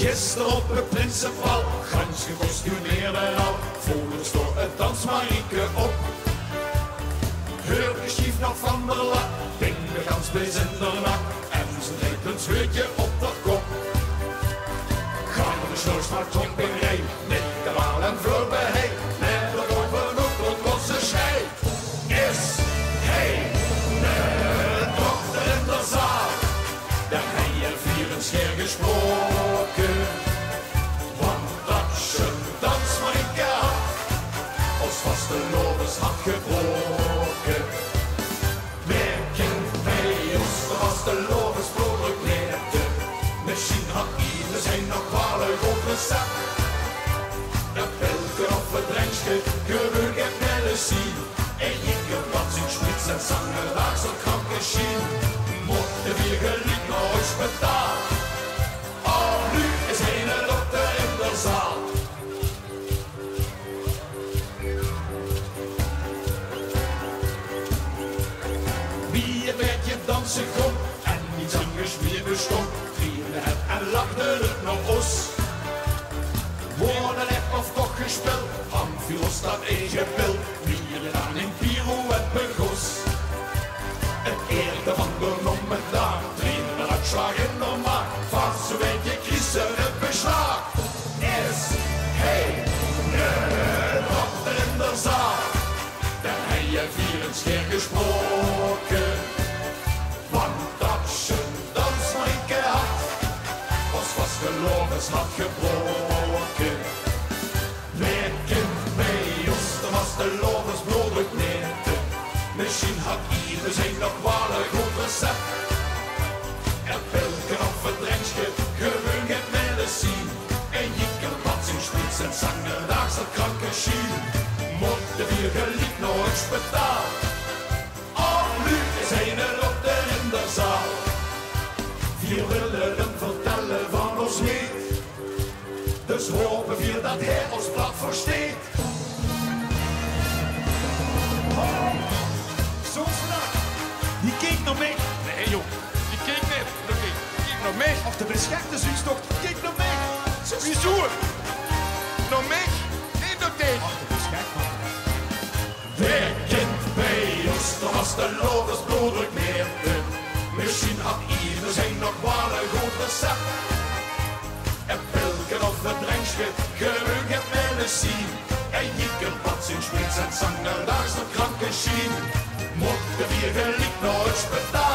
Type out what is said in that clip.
Gisteren op het Prinsenbal, gans gekostumeerd en al, voelde door het dansmarieke op. Heurde schief nog van de lak, ding de gans bees in de nak, en ze deed een scheutje op de kop. Gaan we de snoes naar Tomperij, Nikkewaal en Vleuberhei, met de bovenop het losse schei. Is hij de dochter in de zaal, daar hij er vier een scheer gesproken. Want dat ze dansmarieke had, als vaste lovers had gebroken. Merken bij ons, de vaste lovers vrolijk leerde. Misschien had ieder zijn nog wel een goed recept. Dat pilken of het drankje, gebeurt het wel eens zien. En je kunt wat zijn spits en zanger, daar zal kranke schien. Mochten we geliefd nooit betaald. Oh, nu is hij een dokter in de zaal. Wie het beetje dansen kon en niet zangers meer bestond, vierde het en lachte het nog os. Woorden echt of toch gespeeld, Amphilos dat eigen pil, wie er aan in pirouette begos. Het eerste van de noemen daar, trainen uitslag in de maag, vast zo weet je kiezen het beslag. Is hij de dochter in de zaal, dan hij je vier een scheer gesproken. Want dat ze dansmarieke had, was vast gelovens had gebroken. Merken bij ons, dan was de lovers bloedig neerten. Misschien had ieder zijn nog wel een goed recept. Er pilken of het drankje, gewoon het medicijn. En je kan wat zijn spits en zanger, daar zat kranke schien. Mochten we geliefd nooit betaald. Oh, nu is hij een dokter in de zaal. We willen hem vertellen van ons lied. Dus hopen we dat hij ons plat versteekt. Soms vandaag, die keek naar mij. Nee joh, die keek niet. Die keek naar mij. Of de beschermde zoekstocht, die keek naar mij. Wieso? Naar mij? Nee, dat deed. Of de beschermde. Werkend bij ons, dan was de lovers bloedig neerten. Misschien had ieder zijn nog wel een goed recept. En pilken of het drankje, gewoon het medicijn. En je kunt wat zijn spits en zanger, daar is de kranke schien. Mochten we geliefd nooit betaald.